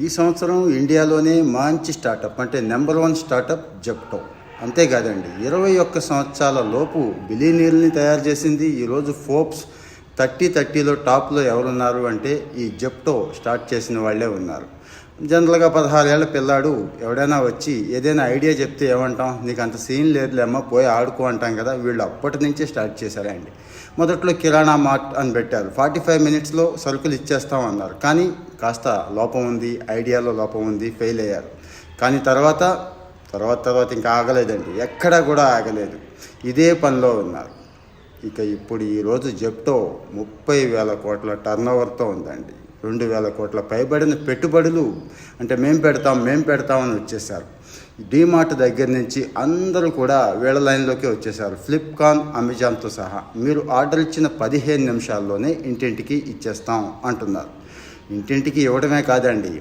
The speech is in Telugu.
ఈ సంవత్సరం ఇండియాలోనే మంచి స్టార్టప్ అంటే నెంబర్ 1 స్టార్టప్ జెప్టో. అంతేకాదండి, 21 సంవత్సరాల లోపు బిలియనీర్ని తయారు చేసింది. ఈరోజు ఫోర్బ్స్ 30లో టాప్లో ఎవరున్నారు అంటే ఈ జెప్టో స్టార్ట్ చేసిన వాళ్ళే ఉన్నారు. జనరల్గా 16 ఏళ్ల పిల్లాడు ఎవడైనా వచ్చి ఏదైనా ఐడియా చెప్తే ఏమంటాం, నీకు అంత సీన్ లేదులేమ్మా పోయి ఆడుకో అంటాం కదా. వీళ్ళు అప్పటి నుంచే స్టార్ట్ చేశారండి. మొదట్లో కిరాణా మార్ట్ అని పెట్టారు. 45 మినిట్స్లో సరుకులు ఇచ్చేస్తాం అన్నారు. కానీ కాస్త లోపం ఉంది, ఐడియాలో లోపం ఉంది, ఫెయిల్ అయ్యారు. కానీ తర్వాత ఇంకా ఆగలేదండి, ఎక్కడా కూడా ఆగలేదు, ఇదే పనిలో ఉన్నారు. ఇక ఇప్పుడు ఈరోజు జెప్టో 30,000 కోట్ల టర్నోవర్తో ఉందండి. 2,000 కోట్ల పైబడిన పెట్టుబడులు అంటే మేము పెడతామని వచ్చేసారు. డీమార్ట్ దగ్గర నుంచి అందరూ కూడా వీళ్ళ లైన్లోకి వచ్చేసారు. ఫ్లిప్కార్ట్, అమెజాన్తో సహా. మీరు ఆర్డర్ ఇచ్చిన 15 నిమిషాల్లోనే ఇంటింటికి ఇచ్చేస్తాం అంటున్నారు. ఇంటింటికి ఇవ్వడమే కాదండి,